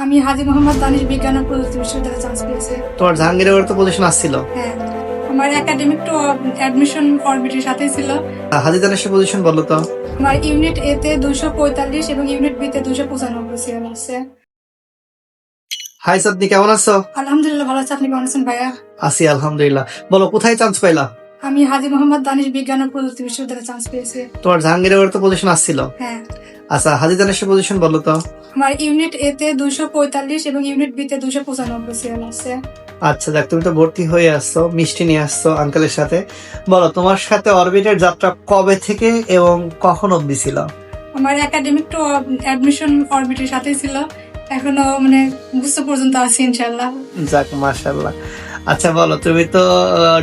আমি হাজী মোহাম্মদ দানিশ বিজ্ঞান ও প্রযুক্তি বিশ্ববিদ্যালয়ে চান্স পেয়েছি। তোমার জাহাঙ্গীরের তো পজিশন আসছিল? হ্যাঁ, আমার একাডেমিক টু অ্যাডমিশন অরবিটের সাথেই ছিল। হাজী দানিশের পজিশন বলো তো। আমার ইউনিট এ তে 245 এবং ইউনিট বি তে 295 সিএম আছে। হাই সাদনি, কেমন আছো? আলহামদুলিল্লাহ ভালো আছি, আপনি কেমন আছেন ভাইয়া? আছি আলহামদুলিল্লাহ। বলো, কোথায় চান্স পাইলা? আমি হাজী মোহাম্মদ দানিশ বিজ্ঞান ও প্রযুক্তি বিশ্ববিদ্যালয়ে চান্স পেয়েছি। তোমার জাহাঙ্গীরের তো পজিশন আসছিল? হ্যাঁ, আচ্ছা, হাজী দানিশের পজিশন বলো তো। আমার ইউনিট এ তে 245 এবং ইউনিট বি তে 295 সিএম আছে। আচ্ছা দেখ, তুমি তো ভর্তি হয়ে আসছো, মিষ্টি নিয়ে আসছো আঙ্কেলের সাথে। বলো, তোমার সাথে অরবিটের যাত্রা কবে থেকে এবং কখন অবধি ছিল? আমার একাডেমিক টু অ্যাডমিশন অরবিটের সাথেই ছিল, এখনো মানে বুঝতে পর্যন্ত আছি ইনশাল্লাহ। যাক, মাশাআল্লাহ। আচ্ছা বলো, তুমি তো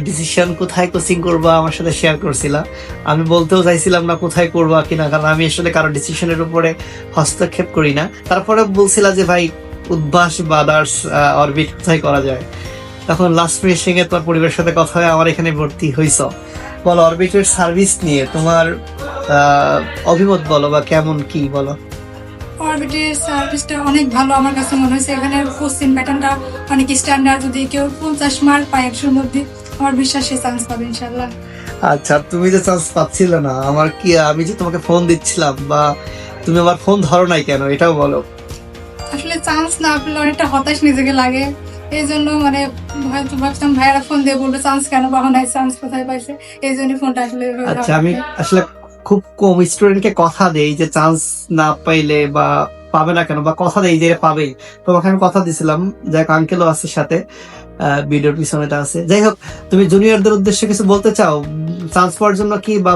ডিসিশন কোথায় কোচিং করবা আমার সাথে শেয়ার করছিলা। আমি বলতেও চাইছিলাম না কোথায় করবা কিনা, কারণ আমি আসলে কারো ডিসিশনের উপরে হস্তক্ষেপ করি না। তারপরে বলছিলা যে ভাই উদ্ভাস বা আদার্স অরবিট কোথায় করা যায়। তখন লাস্ট ফিনিশিং এ তোমার পরিবারের সাথে কথা হয়ে আমার এখানে ভর্তি হইছো। বলো, অরবিটের সার্ভিস নিয়ে তোমার অভিমত বলো, বা কেমন কি বলো। অরবিটের সার্ভিসটা অনেক ভালো আমার কাছে মনে হয়েছে। এখানে কোশ্চেন প্যাটার্নটা অনেক স্ট্যান্ডার্ড। যদি কেউ 50 মার্ক পায় 100-র মধ্যে, আমার বিশ্বাস সে চান্স পাবে ইনশাল্লাহ। আচ্ছা, তুমি যে চান্স পাচ্ছিল না, আমার কি, আমি যে তোমাকে ফোন দিচ্ছিলাম বা তুমি আমার ফোন ধরো নাই কেন, এটাও বলো। আসলে চান্স না পেলে অনেকটা হতাশ নিজেকে লাগে। এই জন্য মানে হয়তো ভাবতাম ভাইয়ারা ফোন দিয়ে বলবে চান্স কেন পাওয়া নাই, চান্স কোথায় পাইছে, এই জন্য ফোনটা আসলে। আচ্ছা, আমি আসলে খুব কম স্টুডেন্টকে কথা দেই যে চান্স না পাইলে বা পাবে না কেন, বা কথা দেই যে পাবে। তোমাকে আমি কথা দিছিলাম, যাক আঙ্কেলও আছে সাথে, ভিডিওর পিছনেটা আছে। যাই হোক, তুমি জুনিয়রদের উদ্দেশ্যে কিছু বলতে চাও? চান্স পাওয়ার জন্য কি বা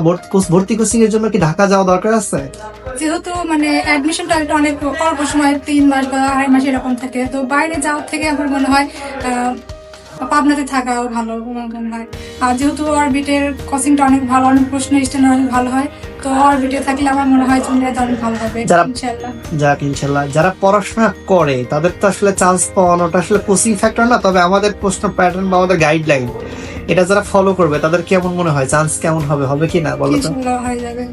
ভর্তি কোচিং এর জন্য কি ঢাকা যাওয়া দরকার আছে? যেহেতু মানে অ্যাডমিশনটা অনেক অল্প সময়, 3 মাস বা 2.5 মাস এরকম থাকে, তো বাইরে যাওয়ার থেকে আমার মনে হয় পাবনাতে থাকা ভালো মনে হয়। আর যেহেতু অরবিটের কোচিংটা অনেক ভালো, অনেক প্রশ্ন স্ট্যান্ডার্ড অনেক ভালো হয়, তো অরবিটে থাকলে আমার মনে হয় জুনিয়রটা অনেক ভালো হবে ইনশাআল্লাহ। যাক ইনশাল্লাহ, যারা পড়াশোনা করে তাদের তো আসলে চান্স পাওয়ানোটা আসলে কোচিং ফ্যাক্টর না, তবে আমাদের প্রশ্ন প্যাটার্ন বা আমাদের গাইডলাইন এটা যারা ফলো করবে তাদের কেমন মনে হয় চান্স কেমন হবে, হবে কি না বলো তো? ইনশাআল্লাহ হয়ে যাবে।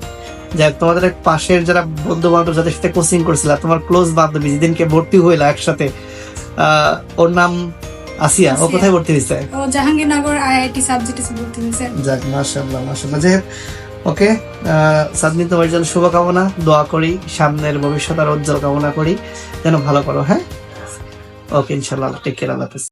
যাক, তোমাদের পাশের যারা বন্ধু বান্ধব যাদের সাথে কোচিং করছিল, তোমার ক্লোজ বান্ধবী যেদিনকে ভর্তি হইলা একসাথে, ওর নাম আসিয়া, ও কোথায় ভর্তি হয়েছে? ও জাহাঙ্গীরনগর আইআইটি সাবজেক্টে ভর্তি হয়েছে। যাক, মাশাআল্লাহ মাশাআল্লাহ। যাই হোক, ওকে সাদনি, তোমার জন্য শুভকামনা, দোয়া করি, সামনের ভবিষ্যৎ আর উজ্জ্বল কামনা করি, যেন ভালো করো। হ্যাঁ, ওকে ইনশাআল্লাহ, টেক কেয়ার, আল্লাহ হাফেজ।